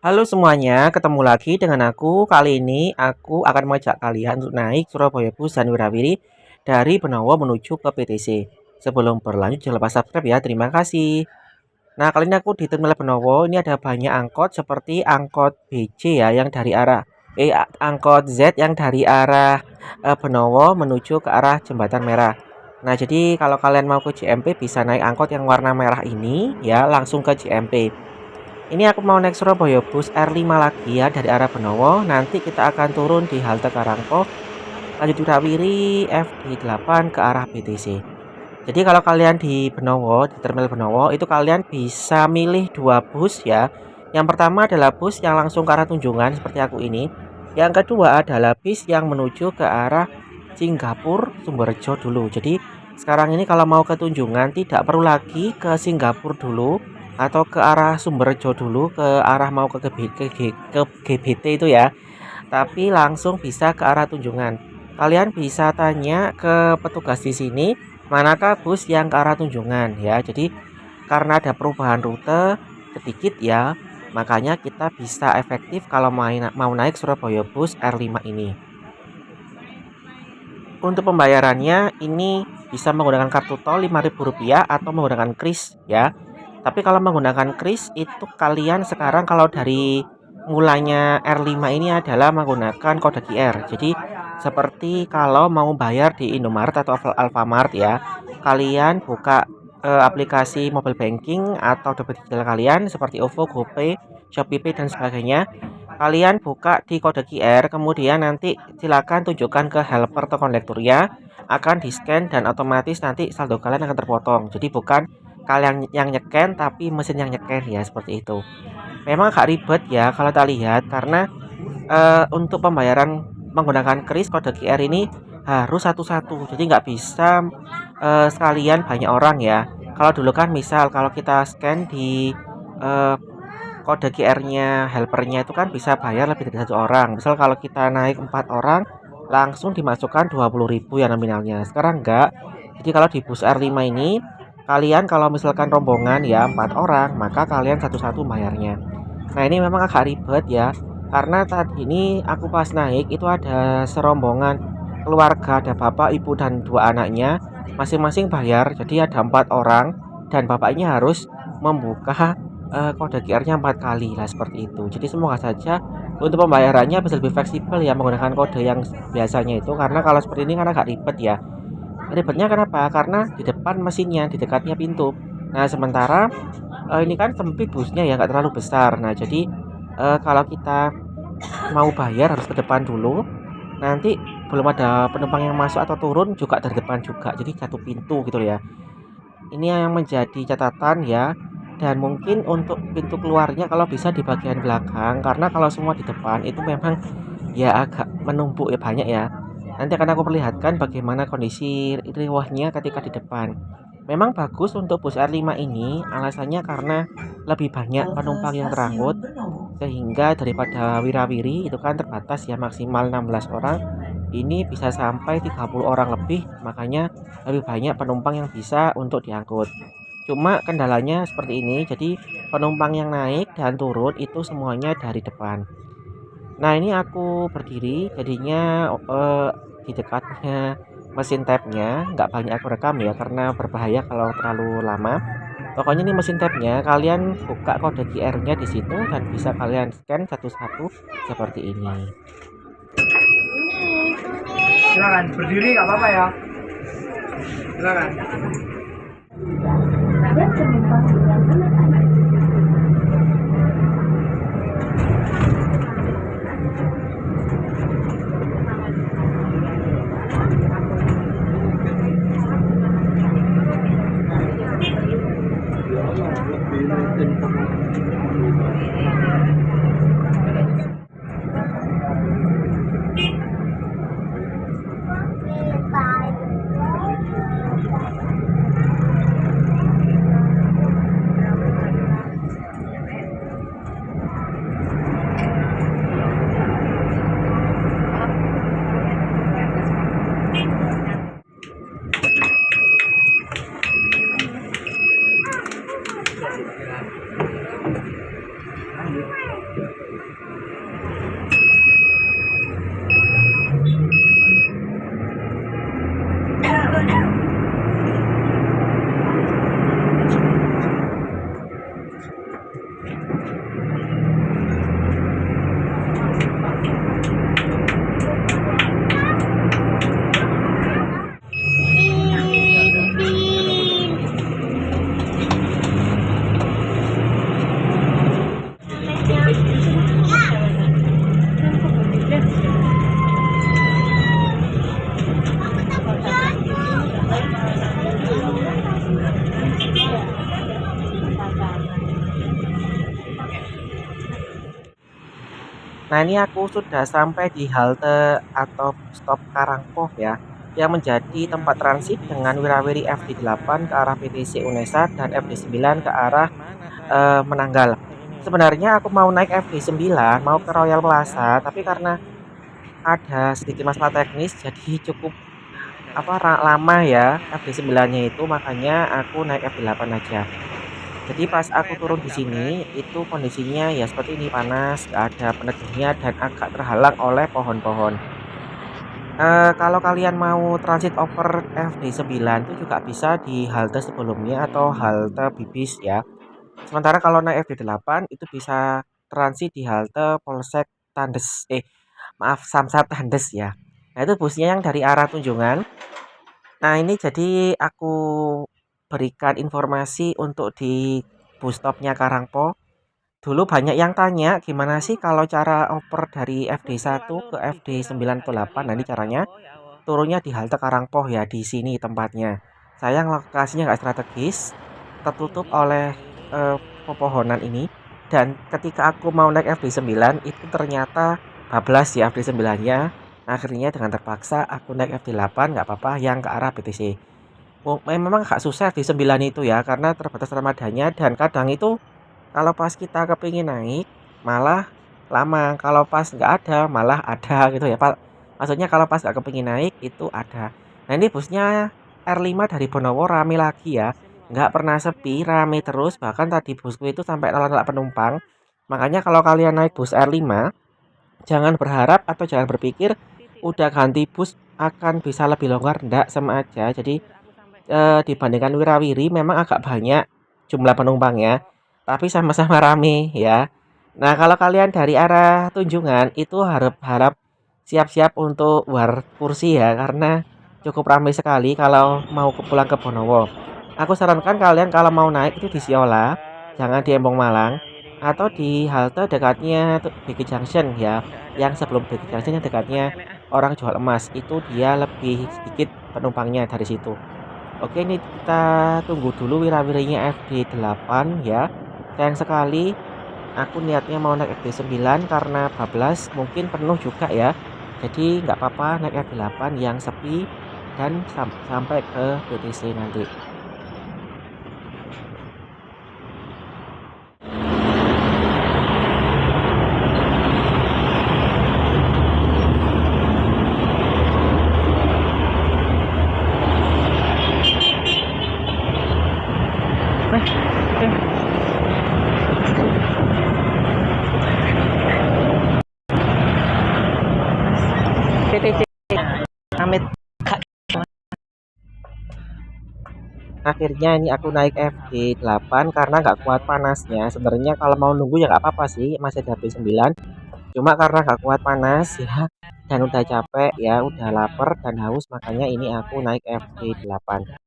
Halo semuanya, ketemu lagi dengan aku. Kali ini aku akan mengajak kalian untuk naik Surabaya Bus dan Wirawiri dari Benowo menuju ke PTC. Sebelum berlanjut jangan lupa subscribe ya, terima kasih. Nah, kali ini aku di Terminal Benowo. Ini ada banyak angkot seperti angkot BC ya yang dari arah angkot Z yang dari arah Benowo menuju ke arah Jembatan Merah. Nah, jadi kalau kalian mau ke JMP bisa naik angkot yang warna merah ini ya, langsung ke JMP. Ini aku mau naik Surabaya Bus R5 lagi ya dari arah Benowo. Nanti kita akan turun di halte Karangpo, lanjut Wirawiri FD8 ke arah BTC. Jadi kalau kalian di Benowo, di Terminal Benowo, itu kalian bisa milih dua bus ya. Yang pertama adalah bus yang langsung ke arah Tunjungan seperti aku ini. Yang kedua adalah bis yang menuju ke arah Singapura Sumberjo dulu. Jadi sekarang ini kalau mau ke Tunjungan tidak perlu lagi ke Singapura dulu atau ke arah Sumberjo dulu, ke arah mau ke GBT itu ya, tapi langsung bisa ke arah Tunjungan. Kalian bisa tanya ke petugas di sini manakah bus yang ke arah Tunjungan ya. Jadi karena ada perubahan rute sedikit ya, makanya kita bisa efektif kalau mau naik Surabaya Bus R5 ini. Untuk pembayarannya ini bisa menggunakan kartu tol Rp5.000 atau menggunakan kris ya. Tapi kalau menggunakan kris itu kalian sekarang kalau dari mulanya R5 ini adalah menggunakan kode QR. Jadi seperti kalau mau bayar di Indomaret atau Alfamart ya, kalian buka aplikasi mobile banking atau dompet digital kalian seperti OVO, GoPay, ShopeePay dan sebagainya. Kalian buka di kode QR, kemudian nanti silakan tunjukkan ke helper atau kondekturnya, akan di-scan dan otomatis nanti saldo kalian akan terpotong. Jadi bukan kalian yang nyeken tapi mesin yang nyeken ya, seperti itu. Memang agak ribet ya kalau kita lihat karena untuk pembayaran menggunakan kris kode QR ini harus satu-satu. Jadi nggak bisa sekalian banyak orang ya. Kalau dulu kan misal kalau kita scan di eh, kode QR-nya helpernya itu kan bisa bayar lebih dari satu orang. Misal kalau kita naik 4 orang langsung dimasukkan 20.000 ya nominalnya. Sekarang enggak. Jadi kalau di bus R5 ini kalian kalau misalkan rombongan ya 4 orang, maka kalian satu-satu bayarnya. Nah, ini memang agak ribet ya. Karena tadi ini aku pas naik itu ada serombongan keluarga, ada bapak, ibu dan dua anaknya, masing-masing bayar. Jadi ada 4 orang dan bapaknya harus membuka kode QR-nya 4 kali lah seperti itu. Jadi semoga saja untuk pembayarannya bisa lebih fleksibel ya menggunakan kode yang biasanya itu, karena kalau seperti ini kan agak ribet ya. Ribetnya kenapa? Karena di depan mesinnya, di dekatnya pintu. Nah, sementara ini kan sempit busnya ya, nggak terlalu besar. Nah, jadi kalau kita mau bayar harus ke depan dulu. Nanti belum ada penumpang yang masuk atau turun juga dari depan juga. Jadi satu pintu gitu ya. Ini yang menjadi catatan ya. Dan mungkin untuk pintu keluarnya kalau bisa di bagian belakang, karena kalau semua di depan itu memang ya agak menumpuk ya, banyak ya. Nanti akan aku perlihatkan bagaimana kondisi riwahnya ketika di depan. Memang bagus untuk bus R5 ini, alasannya karena lebih banyak penumpang yang terangkut, sehingga daripada Wirawiri itu kan terbatas ya maksimal 16 orang, ini bisa sampai 30 orang lebih, makanya lebih banyak penumpang yang bisa untuk diangkut. Cuma kendalanya seperti ini, jadi penumpang yang naik dan turun itu semuanya dari depan. Nah, ini aku berdiri jadinya di dekatnya mesin tapnya, nggak banyak aku rekam ya karena berbahaya kalau terlalu lama. Pokoknya ini mesin tapnya, kalian buka kode QR-nya di situ dan bisa kalian scan satu-satu seperti ini. Silakan berdiri nggak apa-apa ya. Silakan. Nah, ini aku sudah sampai di halte atau stop Karangpoh ya, yang menjadi tempat transit dengan wirawiri FD8 ke arah PTC Unesa dan FD9 ke arah Menanggal. Sebenarnya aku mau naik FD9 mau ke Royal Plaza, tapi karena ada sedikit masalah teknis jadi cukup lama ya FD9-nya itu, makanya aku naik FD8 aja. Jadi pas aku turun di sini itu kondisinya ya seperti ini, panas, gak ada peneduhnya dan agak terhalang oleh pohon-pohon. Kalau kalian mau transit over FD9 itu juga bisa di halte sebelumnya atau halte Bibis ya. Sementara kalau naik FD8 itu bisa transit di halte Polsek Tandes, maaf, Samsat Tandes ya. Nah, itu busnya yang dari arah Tunjungan. Nah, ini jadi aku berikan informasi untuk di bus stopnya Karangpo. Dulu banyak yang tanya, gimana sih kalau cara oper dari FD1 ke FD9 atau 8? Nah, ini caranya turunnya di halte Karangpoh ya, di sini tempatnya. Sayang lokasinya nggak strategis, tertutup oleh pepohonan ini. Dan ketika aku mau naik FD9 itu ternyata bablas ya FD9-nya. Akhirnya dengan terpaksa aku naik FD8 nggak apa-apa yang ke arah BTC. Memang agak susah FD9 itu ya karena terbatas armadanya dan kadang itu kalau pas kita kepingin naik malah lama, kalau pas nggak ada malah ada gitu ya Pak. Maksudnya kalau pas nggak kepingin naik itu ada. Nah, ini busnya R5 dari Bonowo rame lagi ya. Nggak pernah sepi, rame terus. Bahkan tadi busku itu sampai nolak-nolak penumpang. Makanya kalau kalian naik bus R5, jangan berharap atau jangan berpikir udah ganti bus akan bisa lebih longgar. Nggak, sama aja. Jadi dibandingkan Wirawiri memang agak banyak jumlah penumpangnya, tapi sama-sama rame ya. Nah, kalau kalian dari arah Tunjungan itu harap-harap siap-siap untuk war kursi ya, karena cukup ramai sekali kalau mau pulang ke Bonowo. Aku sarankan kalian kalau mau naik itu di Siola, jangan di Embong Malang, atau di halte dekatnya BG Junction ya, yang sebelum BG Junction yang dekatnya orang jual emas itu dia lebih sedikit penumpangnya dari situ. Oke, ini kita tunggu dulu wirawirinya FD8 ya. Sayang sekali aku niatnya mau naik FD9 karena bablas mungkin penuh juga ya. Jadi nggak apa-apa naik FD8 yang sepi dan sampai ke BTC nanti. PTC Amit. Akhirnya ini aku naik FD8 karena nggak kuat panasnya. Sebenarnya kalau mau nunggu ya nggak apa-apa sih, masih ada FD9. Cuma karena nggak kuat panas ya dan udah capek ya, udah lapar dan haus, makanya ini aku naik FD8.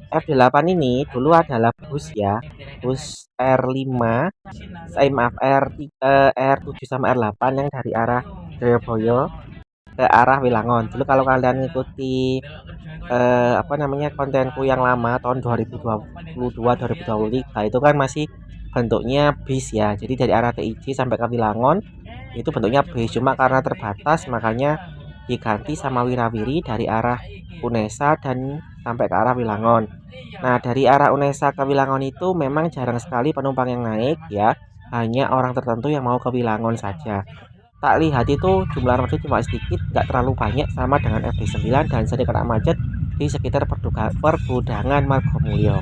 F8 ini dulu adalah bus ya, bus R5, maaf R7 sama R8 yang dari arah Jayabaya ke arah Wilangon. Dulu kalau kalian ngikuti kontenku yang lama tahun 2022 2023 itu kan masih bentuknya bis ya. Jadi dari arah TIJ sampai ke Wilangon itu bentuknya bis, cuma karena terbatas makanya diganti sama Wirawiri dari arah Unesa dan sampai ke arah Wilangon. Nah, dari arah Unesa ke Wilangon itu memang jarang sekali penumpang yang naik ya, hanya orang tertentu yang mau ke Wilangon saja. Tak lihat itu jumlah armada cuma sedikit, nggak terlalu banyak sama dengan FD9 dan sering kena macet di sekitar pergudangan Margomulyo.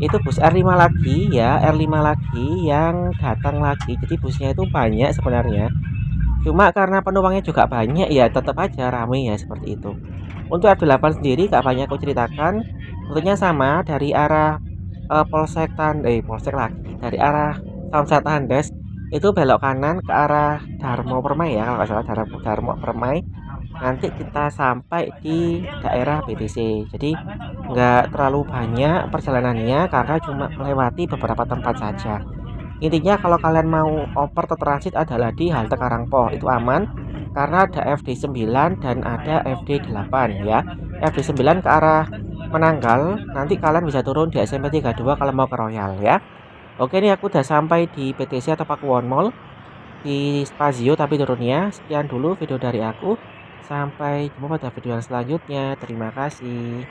Itu bus R5 lagi ya, R5 lagi yang datang lagi. Jadi busnya itu banyak sebenarnya. Cuma karena penumpangnya juga banyak ya tetap aja ramai ya seperti itu. Untuk F8 sendiri gak banyak aku ceritakan. Tentunya sama dari arah Polsek lagi. Dari arah Samsat Tandes itu belok kanan ke arah Darmo Permai ya, kalau nggak salah Darmo Permai. Nanti kita sampai di daerah BTC. Jadi nggak terlalu banyak perjalanannya karena cuma melewati beberapa tempat saja. Intinya kalau kalian mau oper atau transit adalah di halte Karangpoh, itu aman karena ada FD9 dan ada FD8 ya. FD9 ke arah Menanggal, nanti kalian bisa turun di SMP 32 kalau mau ke Royal ya. Oke, ini aku udah sampai di PTC atau Pakuwon Mall. di Spazio tapi turunnya. Sekian dulu video dari aku. Sampai jumpa pada video yang selanjutnya. Terima kasih.